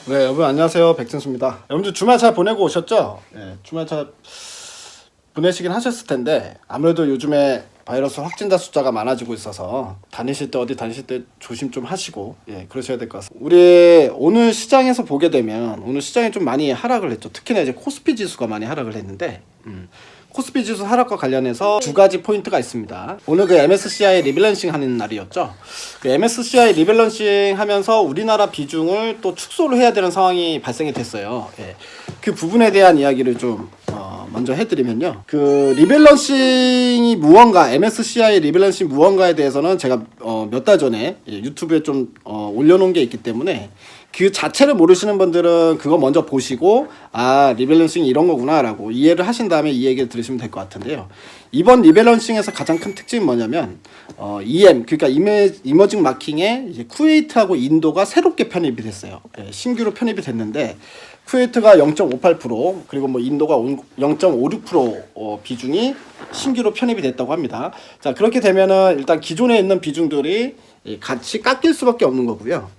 네, 여러분 안녕하세요. 백진수입니다. 여러분들 주말 잘 보내고 오셨죠? 네, 주말 잘 보내시긴 하셨을 텐데 아무래도 요즘에 바이러스 확진자 숫자가 많아지고 있어서 다니실 때 조심 좀 하시고 그러셔야 될 것 같습니다. 우리 오늘 시장에서 보게 되면 오늘 시장이 좀 많이 하락을 했죠. 특히나 이제 코스피 지수가 많이 하락을 했는데 코스피 지수 하락과 관련해서 두 가지 포인트가 있습니다. 오늘 그 MSCI 리밸런싱 하는 날이었죠. 그 MSCI 리밸런싱 하면서 우리나라 비중을 또 축소를 해야 되는 상황이 발생이 됐어요. 그 부분에 대한 이야기를 좀 먼저 해드리면요. 그 리밸런싱이 무언가, MSCI 리밸런싱 무언가에 대해서는 제가 몇 달 전에 유튜브에 좀 올려놓은 게 있기 때문에 그 자체를 모르시는 분들은 그거 먼저 보시고 리밸런싱이 이런 거구나 라고 이해를 하신 다음에 이 얘기를 들으시면 될 것 같은데요. 이번 리밸런싱에서 가장 큰 특징은 뭐냐면 그러니까 이머징 마킹에 이제 쿠웨이트하고 인도가 새롭게 편입이 됐어요. 신규로 편입이 됐는데 쿠웨이트가 0.58% 그리고 뭐 인도가 0.56% 비중이 신규로 편입이 됐다고 합니다. 자, 그렇게 되면은 일단 기존에 있는 비중들이 같이 깎일 수밖에 없는 거고요.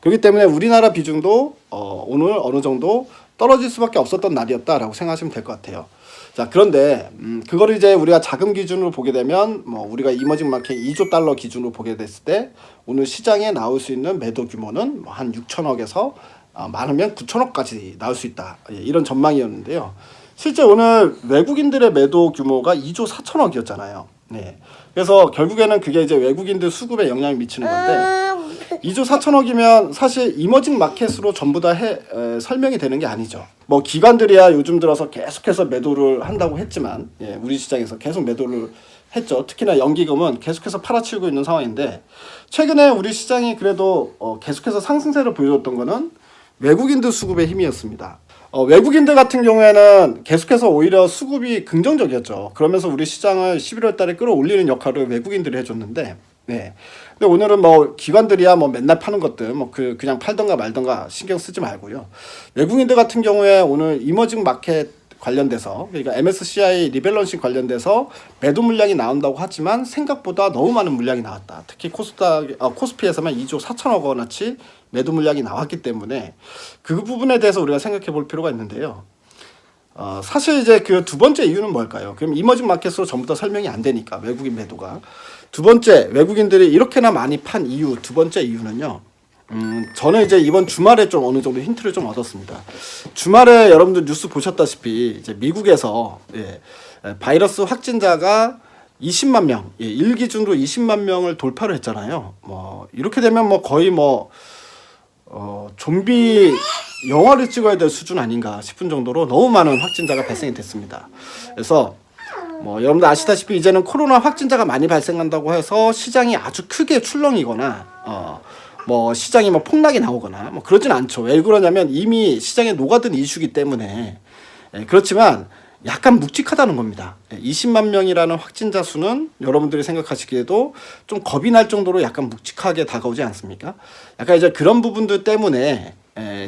그렇기 때문에 우리나라 비중도 오늘 어느 정도 떨어질 수밖에 없었던 날이었다라고 생각하시면 될 것 같아요. 자, 그런데 그거를 이제 우리가 자금 기준으로 보게 되면 우리가 이머징 마켓 2조 달러 기준으로 보게 됐을 때 오늘 시장에 나올 수 있는 매도 규모는 한 6천억에서 많으면 9천억까지 나올 수 있다. 이런 전망이었는데요. 실제 오늘 외국인들의 매도 규모가 2조 4천억이었잖아요. 그래서 결국에는 그게 이제 외국인들 수급에 영향을 미치는 건데 2조 4천억이면 사실 이머징 마켓으로 전부 다 설명이 되는 게 아니죠. 뭐 기관들이야 요즘 들어서 계속해서 매도를 한다고 했지만 우리 시장에서 계속 매도를 했죠. 특히나 연기금은 계속해서 팔아치우고 있는 상황인데 최근에 우리 시장이 그래도 계속해서 상승세를 보여줬던 거는 외국인들 수급의 힘이었습니다. 외국인들 같은 경우에는 계속해서 오히려 수급이 긍정적이었죠. 그러면서 우리 시장을 11월 달에 끌어올리는 역할을 외국인들이 해줬는데, 근데 오늘은 뭐 기관들이야 뭐 맨날 파는 것들 그냥 팔던가 말던가 신경 쓰지 말고요. 외국인들 같은 경우에 오늘 이머징 마켓 관련돼서 그러니까 MSCI 리밸런싱 관련돼서 매도 물량이 나온다고 하지만 생각보다 너무 많은 물량이 나왔다. 특히 코스피에서만 2조 4천억 원어치 매도 물량이 나왔기 때문에 그 부분에 대해서 우리가 생각해 볼 필요가 있는데요. 사실 이제 그 두 번째 이유는 뭘까요? 그럼 이머징 마켓으로 전부 다 설명이 안 되니까 외국인 매도가 두 번째 외국인들이 이렇게나 많이 판 이유 두 번째 이유는요. 저는 이제 이번 주말에 좀 어느 정도 힌트를 좀 얻었습니다. 주말에 여러분들 뉴스 보셨다시피 이제 미국에서 바이러스 확진자가 20만 명, 일 기준으로 20만 명을 돌파를 했잖아요. 이렇게 되면 거의 좀비 영화를 찍어야 될 수준 아닌가 싶은 정도로 너무 많은 확진자가 발생이 됐습니다. 그래서 여러분들 아시다시피 이제는 코로나 확진자가 많이 발생한다고 해서 시장이 아주 크게 출렁이거나 시장이 폭락이 나오거나 그러진 않죠. 왜 그러냐면 이미 시장에 녹아든 이슈기 때문에 그렇지만 약간 묵직하다는 겁니다. 20만 명이라는 확진자 수는 여러분들이 생각하시기에도 좀 겁이 날 정도로 약간 묵직하게 다가오지 않습니까? 약간 이제 그런 부분들 때문에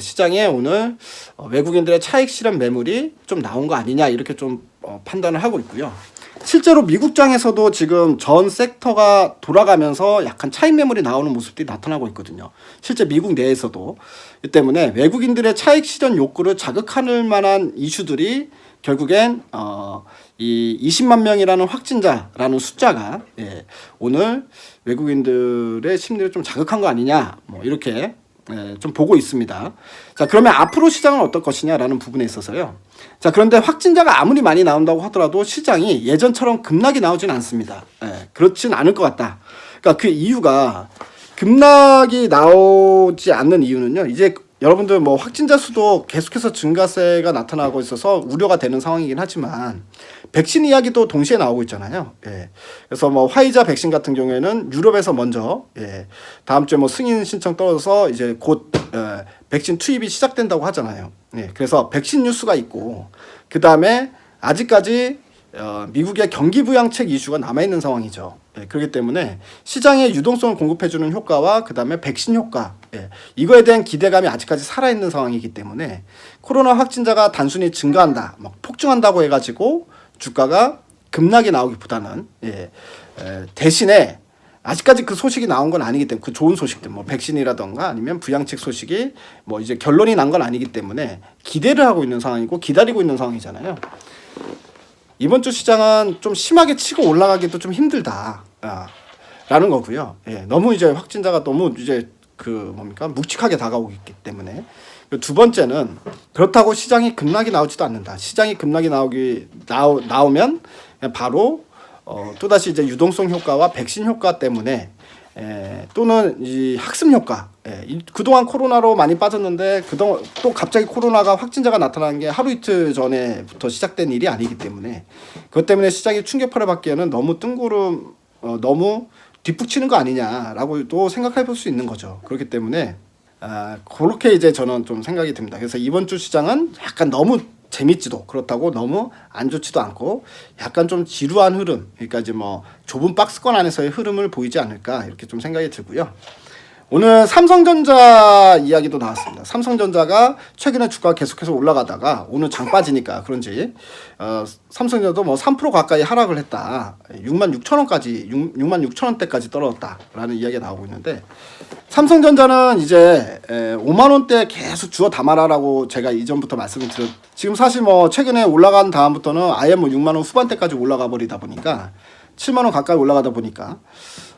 시장에 오늘 외국인들의 차익 실현 매물이 좀 나온 거 아니냐 이렇게 좀 판단을 하고 있고요. 실제로 미국장에서도 지금 전 섹터가 돌아가면서 약간 차익 매물이 나오는 모습들이 나타나고 있거든요. 실제 미국 내에서도. 이 때문에 외국인들의 차익 실현 욕구를 자극할 만한 이슈들이 결국엔 이 20만 명이라는 확진자라는 숫자가 오늘 외국인들의 심리를 좀 자극한 거 아니냐 이렇게 좀 보고 있습니다. 자, 그러면 앞으로 시장은 어떨 것이냐라는 부분에 있어서요. 자, 그런데 확진자가 아무리 많이 나온다고 하더라도 시장이 예전처럼 급락이 나오진 않습니다. 그렇진 않을 것 같다. 그러니까 그 이유가 급락이 나오지 않는 이유는요. 이제 여러분들 확진자 수도 계속해서 증가세가 나타나고 있어서 우려가 되는 상황이긴 하지만 백신 이야기도 동시에 나오고 있잖아요. 그래서 화이자 백신 같은 경우에는 유럽에서 먼저 다음 주에 승인 신청 떨어져서 이제 곧 백신 투입이 시작된다고 하잖아요. 그래서 백신 뉴스가 있고 그 다음에 아직까지 미국의 경기 부양책 이슈가 남아있는 상황이죠. 그렇기 때문에 시장에 유동성을 공급해주는 효과와 그 다음에 백신 효과 이거에 대한 기대감이 아직까지 살아있는 상황이기 때문에 코로나 확진자가 단순히 증가한다, 폭증한다고 해가지고 주가가 급락이 나오기보다는 대신에 아직까지 그 소식이 나온 건 아니기 때문에 그 좋은 소식들 뭐 백신이라던가 아니면 부양책 소식이 뭐 이제 결론이 난 건 아니기 때문에 기대를 하고 있는 상황이고 기다리고 있는 상황이잖아요. 이번 주 시장은 좀 심하게 치고 올라가기도 좀 힘들다. 라는 거고요. 예, 너무 이제 확진자가 너무 이제 그 뭡니까 묵직하게 다가오기 때문에 두 번째는 그렇다고 시장이 급락이 나오지도 않는다. 시장이 급락이 나오면 바로 또다시 이제 유동성 효과와 백신 효과 때문에 또는 이 학습 효과. 그동안 코로나로 많이 빠졌는데 그동안 또 갑자기 코로나가 확진자가 나타나는 게 하루 이틀 전에부터 시작된 일이 아니기 때문에 그것 때문에 시장이 충격파를 받기에는 너무 뜬구름 너무 뒷북치는 거 아니냐라고도 생각해 볼 수 있는 거죠. 그렇기 때문에 그렇게 이제 저는 좀 생각이 듭니다. 그래서 이번 주 시장은 약간 너무 재밌지도 그렇다고 너무 안 좋지도 않고 약간 좀 지루한 흐름, 그러니까 이제 뭐 좁은 박스권 안에서의 흐름을 보이지 않을까 이렇게 좀 생각이 들고요. 오늘 삼성전자 이야기도 나왔습니다. 삼성전자가 최근에 주가가 계속해서 올라가다가 오늘 장 빠지니까 그런지 삼성전자도 뭐 3% 가까이 하락을 했다. 66,000원까지 66,000원대까지 떨어졌다라는 이야기가 나오고 있는데 삼성전자는 이제 5만 원대 계속 주워 담아라라고 제가 이전부터 말씀을 드렸. 지금 사실 뭐 최근에 올라간 다음부터는 아예 뭐 6만 원 후반대까지 올라가 버리다 보니까 7만 원 가까이 올라가다 보니까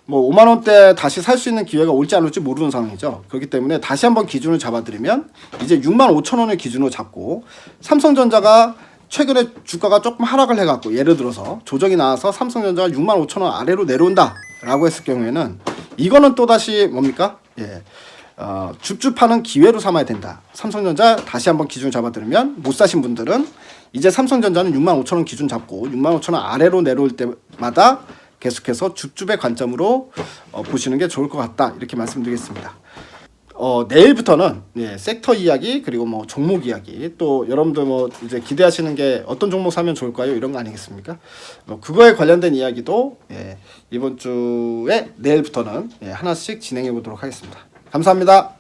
뭐 5만 원대 다시 살 수 있는 기회가 올지 안 올지 모르는 상황이죠. 그렇기 때문에 다시 한번 기준을 잡아드리면 이제 6만 5천 원을 기준으로 잡고 삼성전자가 최근에 주가가 조금 하락을 해갖고 예를 들어서 조정이 나와서 삼성전자가 6만 5천 원 아래로 내려온다라고 했을 경우에는 이거는 또 다시 뭡니까? 줍줍하는 기회로 삼아야 된다. 삼성전자 다시 한번 기준 잡아드리면 못 사신 분들은 이제 삼성전자는 6만 5천 원 기준 잡고 6만 5천 원 아래로 내려올 때마다 계속해서 줍줍의 관점으로 보시는 게 좋을 것 같다 이렇게 말씀드리겠습니다. 내일부터는 섹터 이야기 그리고 뭐 종목 이야기 또 여러분들 뭐 이제 기대하시는 게 어떤 종목 사면 좋을까요 이런 거 아니겠습니까? 그거에 관련된 이야기도 이번 주에 내일부터는 하나씩 진행해 보도록 하겠습니다. 감사합니다.